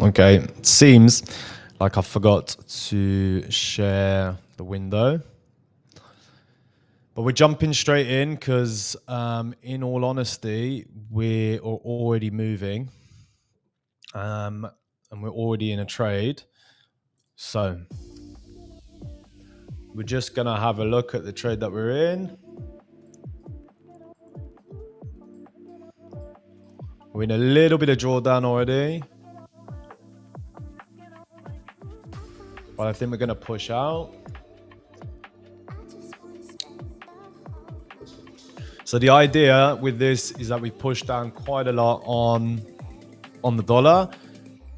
Okay, it seems like I forgot to share the window. But we're jumping straight in because, in all honesty, we're already moving, and we're already in a trade. So we're just gonna have a look at the trade that we're in. We're in a little bit of drawdown already, but I think we're gonna push out. So the idea with this is that we pushed down quite a lot on the dollar.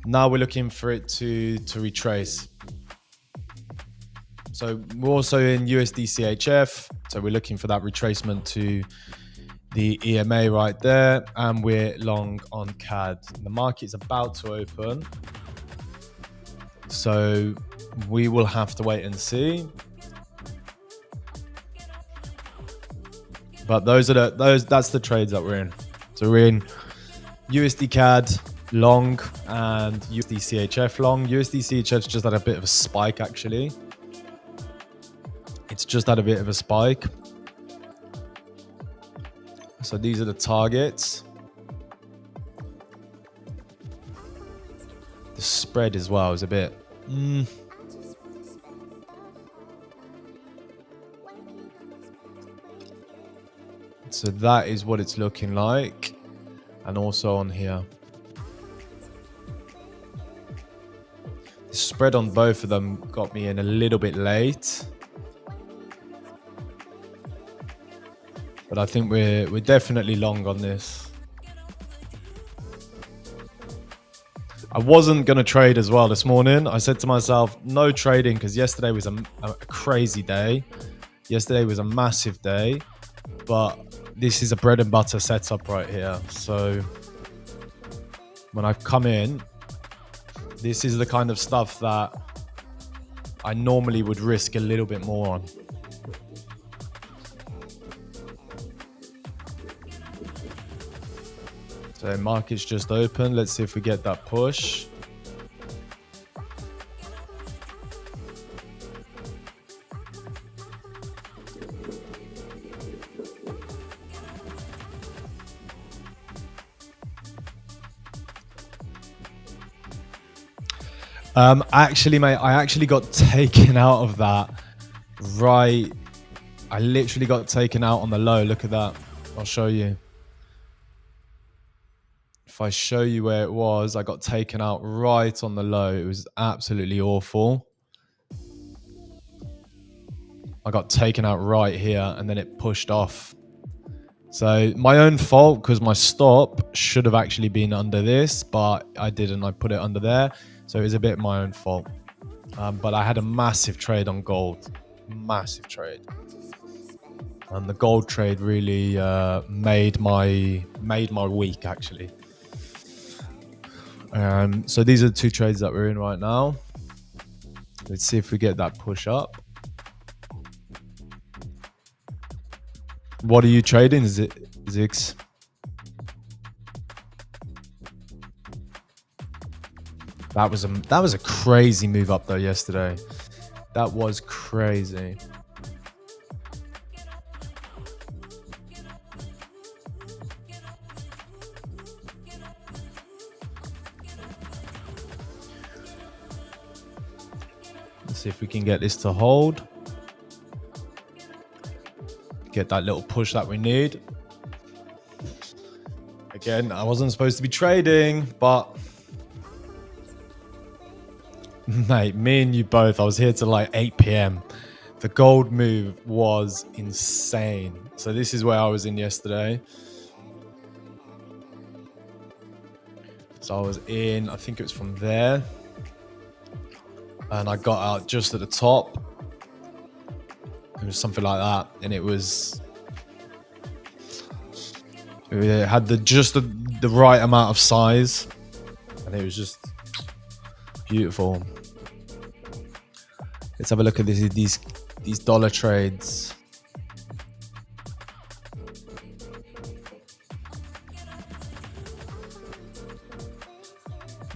Now we're looking for it to retrace. So we're also in USD CHF. So we're looking for that retracement to the EMA right there. And we're long on CAD. The market's about to open. So we will have to wait and see. But that's the trades that we're in. So we're in USD CAD long and USD CHF long. USD CHF just had a bit of a spike actually. It's just had a bit of a spike. So these are the targets. The spread as well is a bit. So that is what it's looking like. And also on here. The spread on both of them got me in a little bit late. But I think we're definitely long on this. I wasn't going to trade as well this morning. I said to myself, no trading, because yesterday was a crazy day. Yesterday was a massive day. But this is a bread and butter setup right here. So when I've come in, this is the kind of stuff that I normally would risk a little bit more on. So market's just open. Let's see if we get that push. Actually, mate, I actually got taken out of that. Right. I literally got taken out on the low. Look at that. I'll show you. If I show you where it was, I got taken out right on the low. It was absolutely awful. I got taken out right here and then it pushed off. So my own fault because my stop should have actually been under this, but I didn't. I put it under there. So it was a bit my own fault. But I had a massive trade on gold. Massive trade. And the gold trade really made my week actually. So these are the two trades that we're in right now. Let's see if we get that push up. What are you trading, Zix? That was a crazy move up though yesterday. That was crazy. Let's see if we can get this to hold. Get that little push that we need. Again, I wasn't supposed to be trading, but mate, me and you both, I was here till like 8 p.m. The gold move was insane. So this is where I was in yesterday. So I was in, I think it was from there. And I got out just at the top. It was something like that. And it had just the right amount of size. And it was just beautiful. Let's have a look at these dollar trades.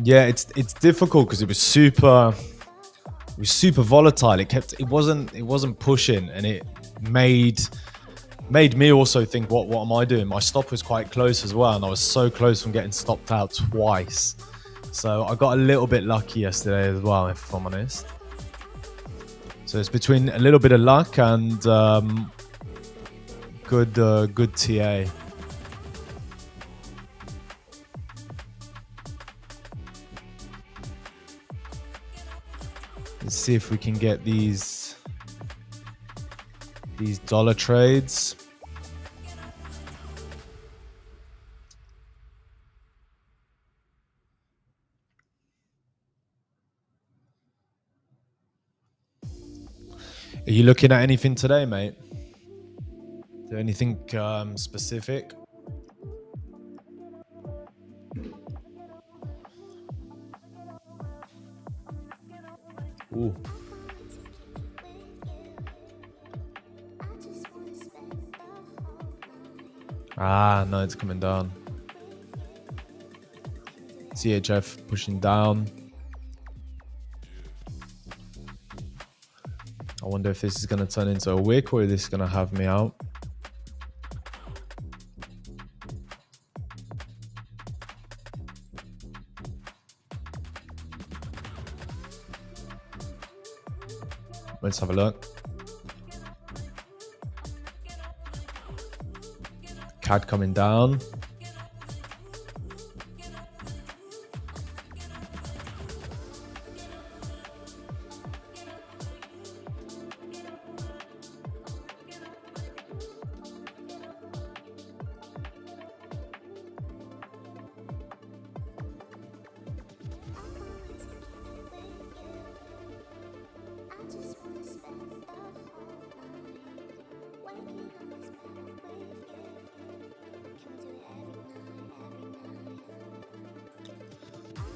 Yeah, it's difficult because it was super volatile. It wasn't pushing, and it made me also think, what am I doing? My stop was quite close as well, and I was so close from getting stopped out twice. So I got a little bit lucky yesterday as well, if I'm honest. So it's between a little bit of luck and good TA. Let's see if we can get these dollar trades. Are you looking at anything today, mate? Is there anything specific? Ooh. Ah, no, it's coming down. CHF pushing down. I wonder if this is going to turn into a wick or this is going to have me out. Let's have a look. CAD coming down.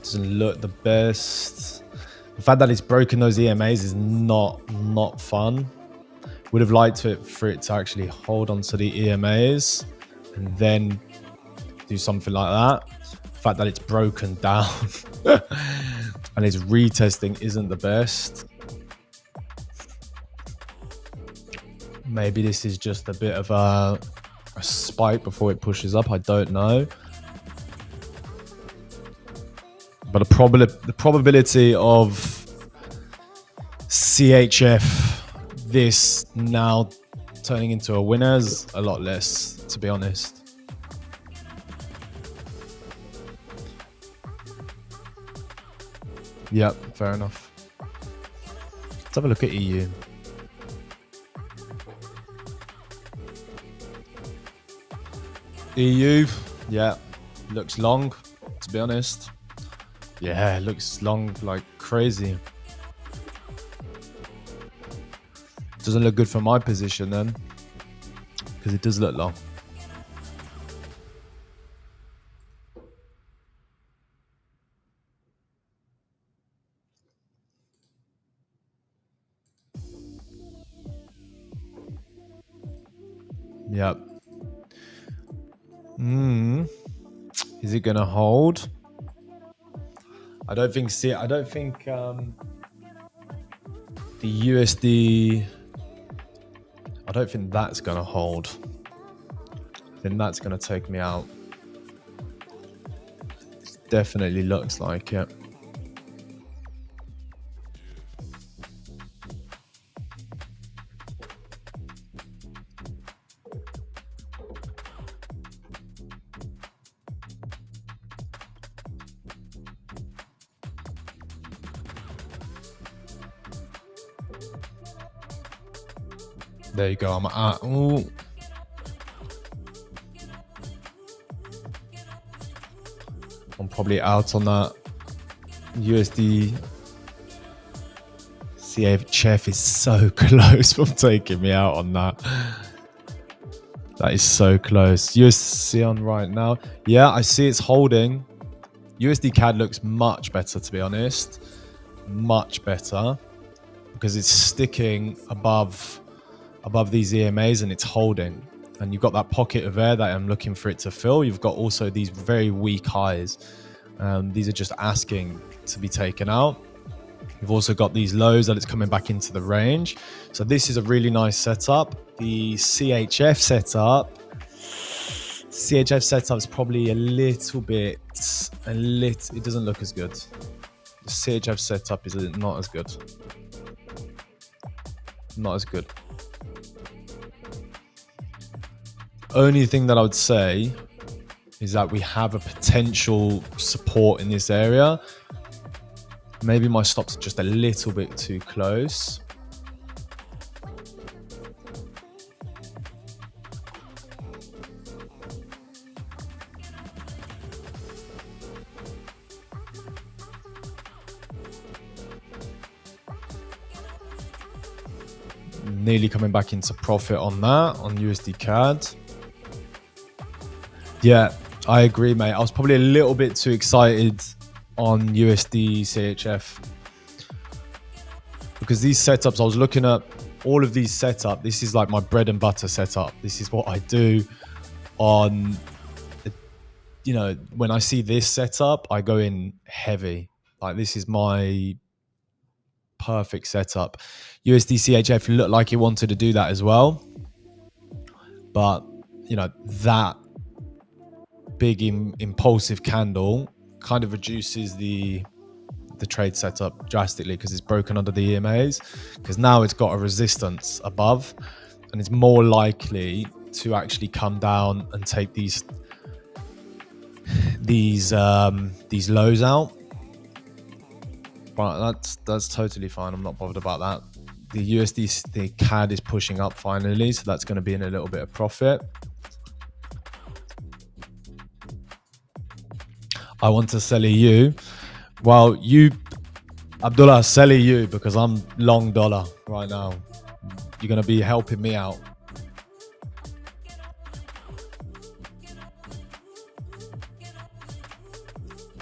Doesn't look the best. The fact that it's broken those EMAs is not fun. Would have liked for it to actually hold onto the EMAs and then do something like that. The fact that it's broken down and its retesting isn't the best. Maybe this is just a bit of a spike before it pushes up. I don't know. But the probability of CHF this now turning into a winner is a lot less, to be honest. Yep, fair enough. Let's have a look at EU. EU, yeah, looks long, to be honest. Yeah, it looks long like crazy. Doesn't look good for my position then, because it does look long. Yep. Is it gonna hold? I don't think the USD, I don't think that's gonna hold. I think that's gonna take me out. Definitely looks like it. There you go. I'm probably out on that. USD CHF is so close from taking me out on that. That is so close. USD on right now. Yeah, I see it's holding. USD CAD looks much better, to be honest. Much better. Because it's sticking above these EMAs and it's holding. And you've got that pocket of air that I'm looking for it to fill. You've got also these very weak highs. These are just asking to be taken out. We've also got these lows that it's coming back into the range. So this is a really nice setup. The CHF setup is probably a little bit, it doesn't look as good. The CHF setup is not as good. Not as good. Only thing that I would say is that we have a potential support in this area. Maybe my stops are just a little bit too close. Nearly coming back into profit on that, on USD CAD. Yeah, I agree, mate. I was probably a little bit too excited on USD CHF because these setups, I was looking at all of these setups. This is like my bread and butter setup. This is what I do on, you know, when I see this setup, I go in heavy. Like this is my perfect setup. USD CHF looked like it wanted to do that as well. But, you know, that big impulsive candle kind of reduces the trade setup drastically because it's broken under the EMAs, because now it's got a resistance above and it's more likely to actually come down and take these lows out. But that's totally fine. I'm not bothered about that. The USD, the CAD is pushing up finally, so that's going to be in a little bit of profit. I want to sell EU. Well, Abdullah, sell EU because I'm long dollar right now. You're going to be helping me out.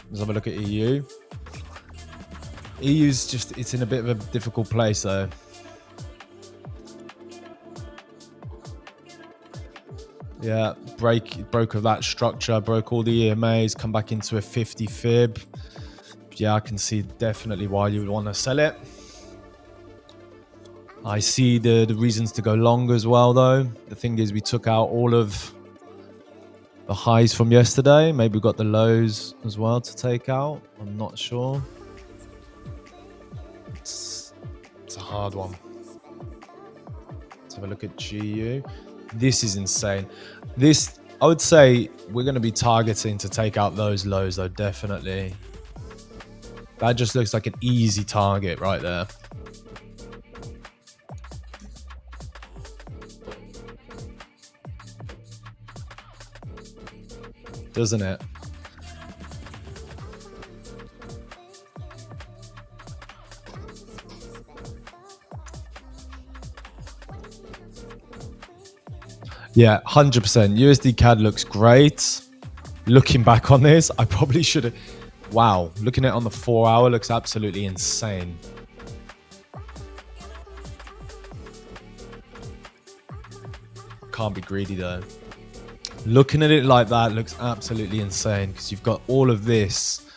Let's have a look at EU. EU's just, it's in a bit of a difficult place though. Yeah, broke of that structure, broke all the EMAs, come back into a 50 fib. Yeah, I can see definitely why you would want to sell it. I see the reasons to go long as well though. The thing is, we took out all of the highs from yesterday. Maybe we got the lows as well to take out. I'm not sure. It's a hard one. Let's have a look at GU. This is insane. This, I would say we're going to be targeting to take out those lows though, definitely. That just looks like an easy target right there. Doesn't it? Yeah, 100%. USD CAD looks great. Looking back on this, I probably should have... Wow, looking at it on the 4 hour looks absolutely insane. Can't be greedy though. Looking at it like that looks absolutely insane because you've got all of this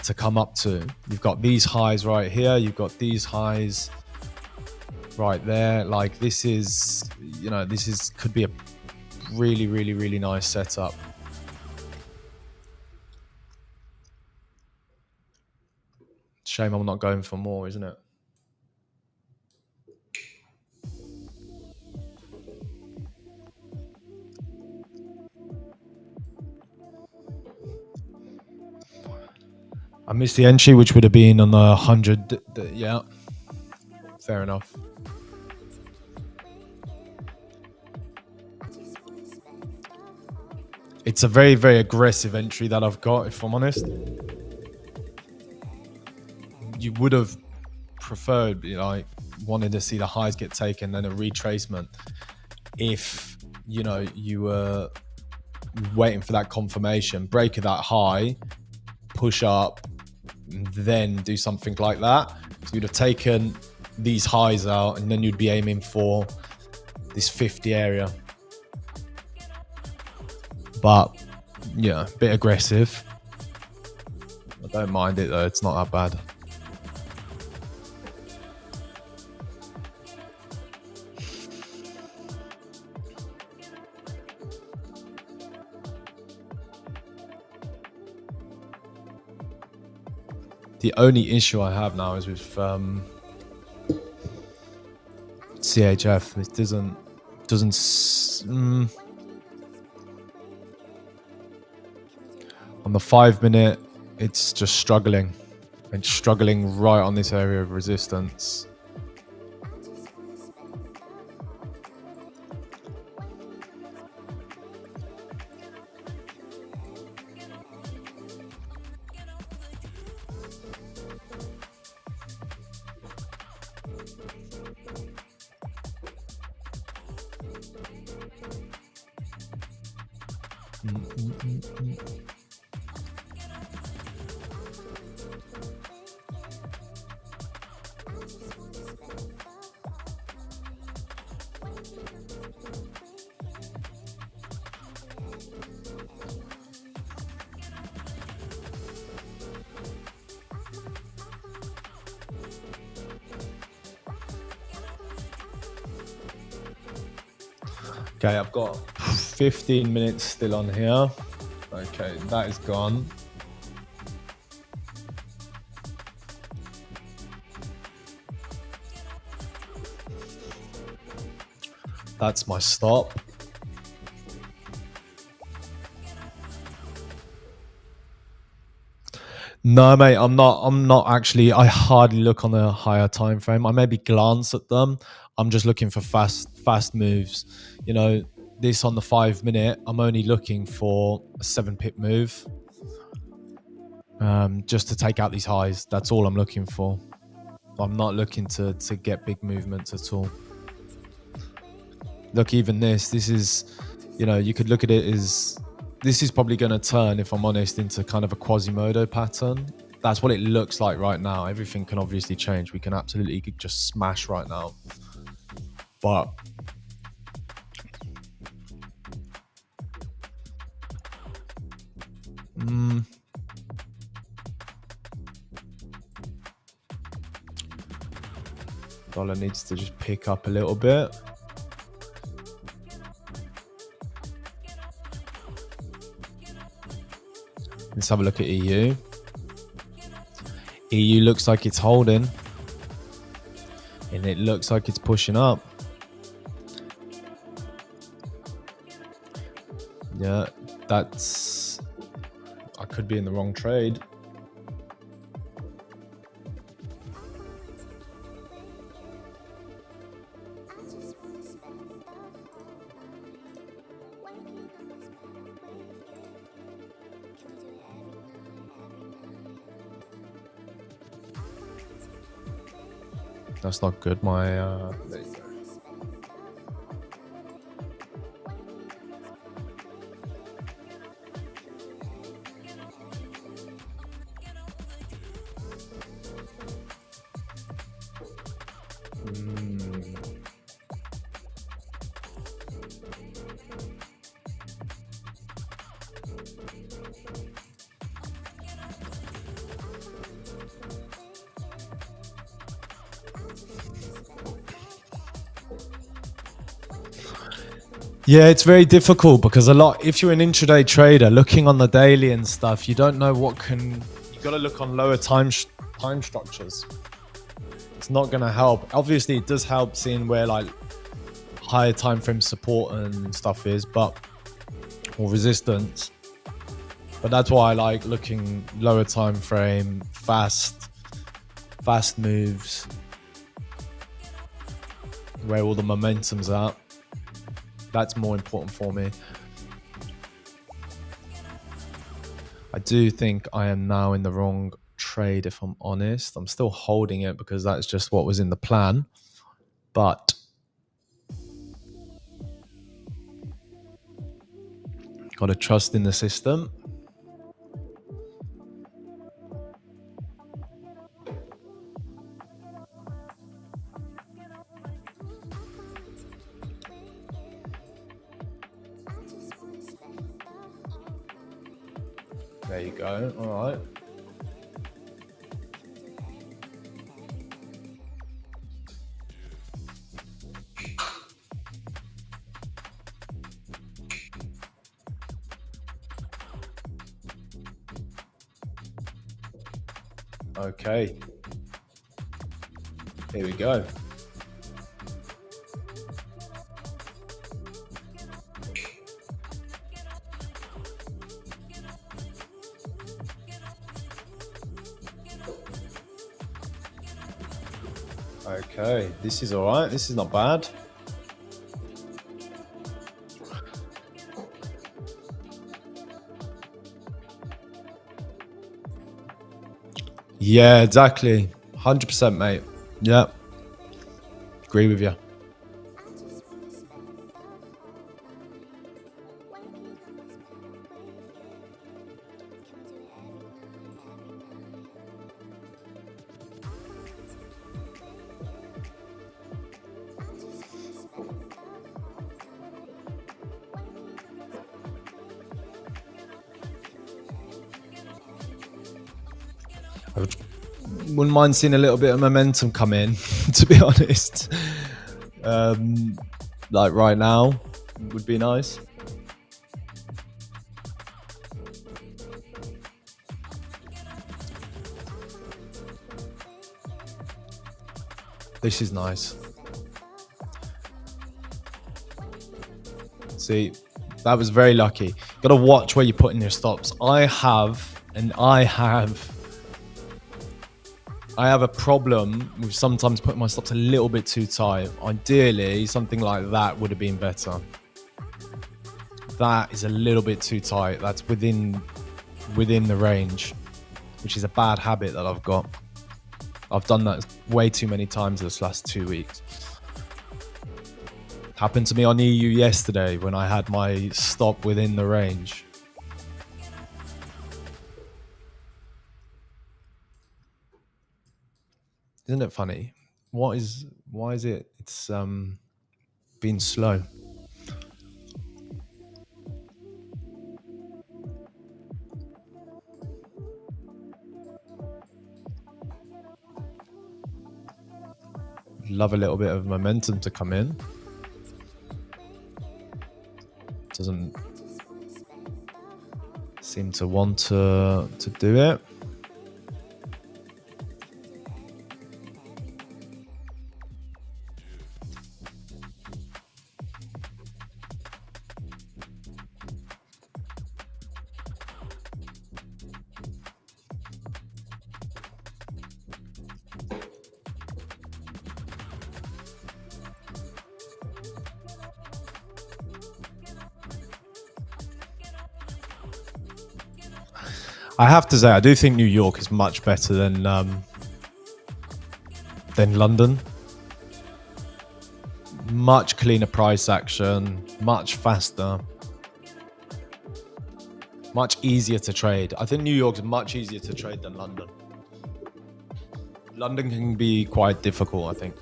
to come up to. You've got these highs right here. You've got these highs right there. Like this is, you know, this is could be a really, really, really nice setup. Shame I'm not going for more, isn't it? I missed the entry, which would have been on the 100. Yeah, fair enough. It's a very, very aggressive entry that I've got, if I'm honest. You would have preferred, you know, like wanted to see the highs get taken, then a retracement. If, you know, you were waiting for that confirmation, break of that high, push up, then do something like that. So you'd have taken these highs out and then you'd be aiming for this 50 area. But yeah, a bit aggressive. Don't mind it though, it's not that bad. The only issue I have now is with CHF. It doesn't on the 5 minute, it's just struggling. It's struggling right on this area of resistance. Okay, I've got 15 minutes still on here. Okay, that is gone. That's my stop. No, mate, I'm not actually. I hardly look on the higher time frame. I maybe glance at them. I'm just looking for fast moves. You know, this on the 5 minute, I'm only looking for a 7 pip move. Just to take out these highs. That's all I'm looking for. I'm not looking to get big movements at all. Look, even this is, you know, you could look at it as, this is probably going to turn, if I'm honest, into kind of a Quasimodo pattern. That's what it looks like right now. Everything can obviously change. We can absolutely just smash right now. But dollar needs to just pick up a little bit. Let's have a look at EU. EU looks like it's holding. And it looks like it's pushing up. Yeah, that's... I could be in the wrong trade. That's not good. My there you go. Yeah, it's very difficult because if you're an intraday trader looking on the daily and stuff, you don't know what you got to look on lower time structures. It's not going to help. Obviously, it does help seeing where like higher time frame support and stuff is, or resistance. But that's why I like looking lower time frame, fast moves, where all the momentum's at. That's more important for me. I do think I am now in the wrong trade, if I'm honest. I'm still holding it because that's just what was in the plan. But got to trust in the system. There you go. All right. Okay, here we go. Okay, this is all right. This is not bad. Yeah, exactly. 100%, mate. Yeah, agree with you. Wouldn't mind seeing a little bit of momentum come in, to be honest. Um, like right now would be nice. This is nice. See, that was very lucky. Got to watch where you're putting your stops. I have a problem with sometimes putting my stops a little bit too tight. Ideally, something like that would have been better. That is a little bit too tight. That's within the range, which is a bad habit that I've got. I've done that way too many times this last 2 weeks. Happened to me on EU yesterday when I had my stop within the range. Isn't it funny? Why is it it's been slow? Love a little bit of momentum to come in. Doesn't seem to want to do it. I have to say, I do think New York is much better than London. Much cleaner price action, much faster, much easier to trade. I think New York's much easier to trade than London. London can be quite difficult, I think.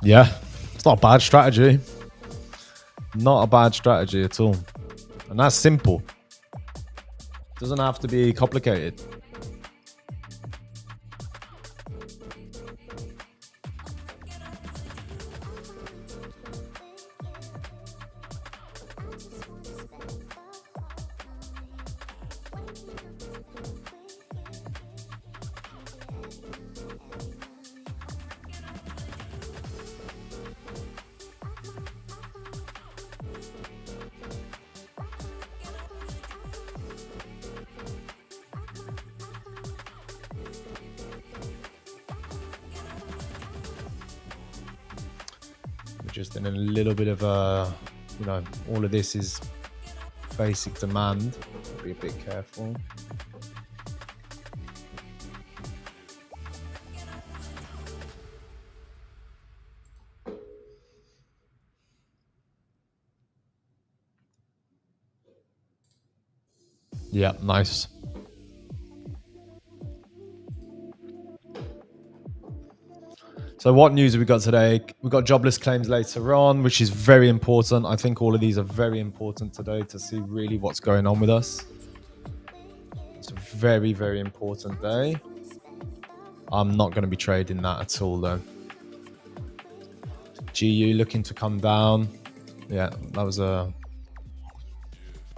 Yeah, it's not a bad strategy. Not a bad strategy at all. And that's simple. Doesn't have to be complicated. Just in a little bit of a, all of this is basic demand. Be a bit careful. Yeah, nice. So what news have we got today? We've got jobless claims later on, which is very important. I think all of these are very important today to see really what's going on with us. It's a very, very important day. I'm not going to be trading that at all though. GU looking to come down. Yeah, that was a...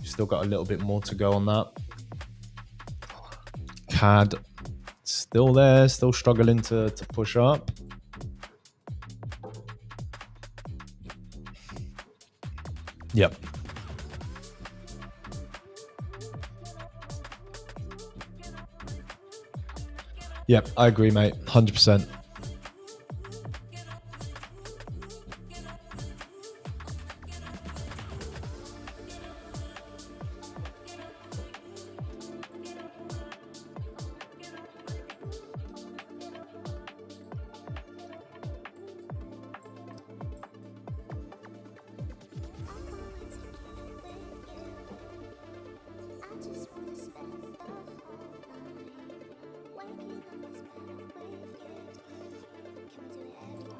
Still got a little bit more to go on that. CAD still there, still struggling to push up. Yep. Yep, I agree, mate. 100%.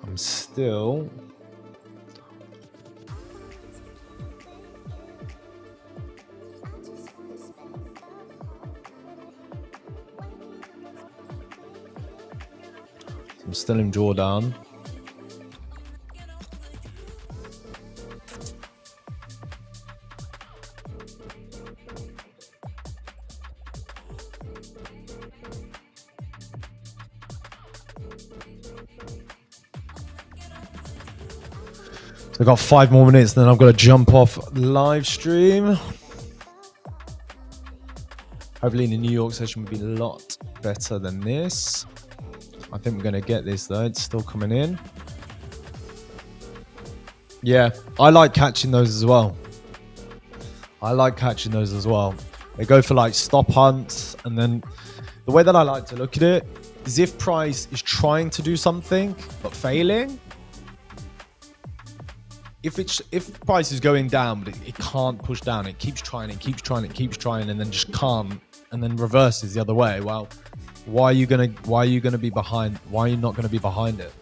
I'm still... I'm still in drawdown. So I've got 5 more minutes, then I've got to jump off live stream. Hopefully the New York session will be a lot better than this. I think we're going to get this though. It's still coming in. Yeah, I like catching those as well. They go for like stop hunts, and then the way that I like to look at it is if price is trying to do something but failing. If price is going down but it can't push down, it keeps trying, and then just can't, and then reverses the other way. Well, why are you gonna be behind? Why are you not gonna be behind it?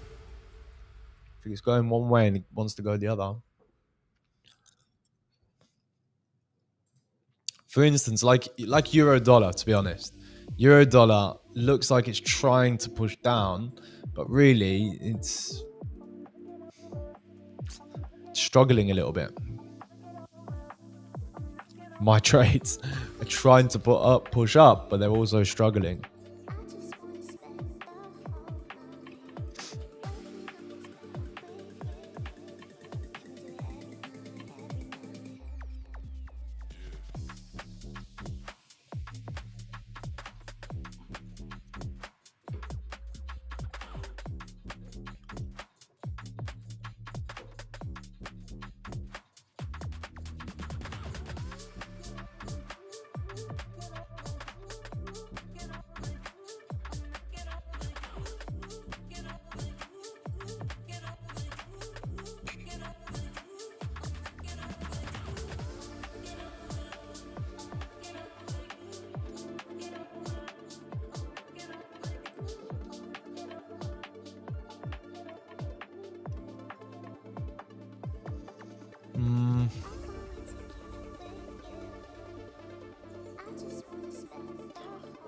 If it's going one way and it wants to go the other. For instance, like euro dollar, to be honest, euro dollar looks like it's trying to push down, but really it's struggling a little bit. My trades are trying to push up, but they're also struggling.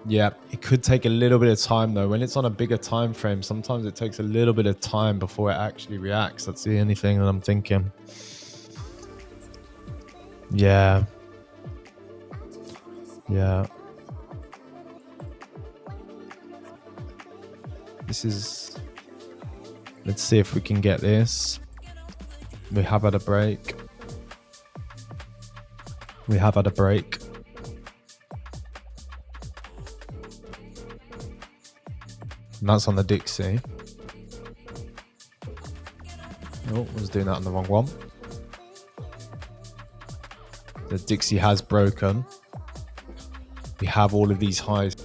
Yeah, it could take a little bit of time though. When it's on a bigger time frame, sometimes it takes a little bit of time before it actually reacts. That's the only thing that I'm thinking. Yeah. Yeah. This is... Let's see if we can get this. We have had a break. We have had a break. And that's on the Dixie. Oh, I was doing that on the wrong one. The Dixie has broken. We have all of these highs.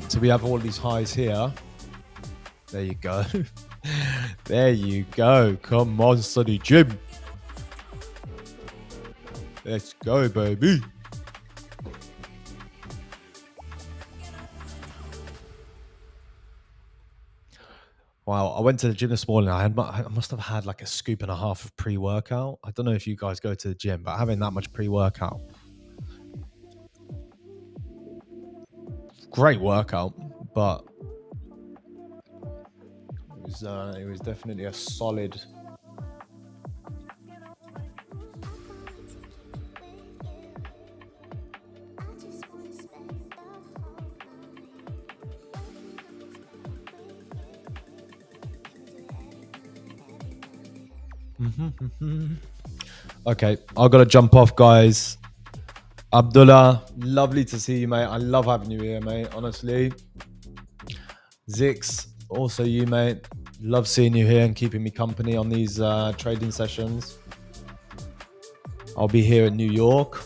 So we have all these highs here. There you go. There you go. Come on, Sunny Jim. Let's go, baby. Wow, I went to the gym this morning. I must have had like a scoop and a half of pre-workout. I don't know if you guys go to the gym, but having that much pre-workout, great workout, but it was definitely a solid. Okay, I gotta jump off, guys. Abdullah, lovely to see you, mate. I love having you here, mate. Honestly, Zix, also you, mate. Love seeing you here and keeping me company on these trading sessions. I'll be here in New York.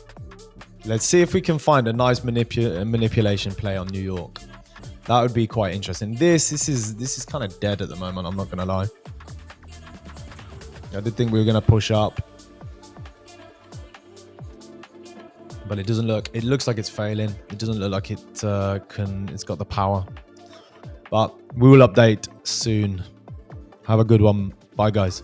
Let's see if we can find a nice manipulation play on New York. That would be quite interesting. This is kind of dead at the moment. I'm not gonna lie. I did think we were gonna push up, but it doesn't look. It looks like it's failing. It doesn't look like it's got the power. But we will update soon. Have a good one. Bye, guys.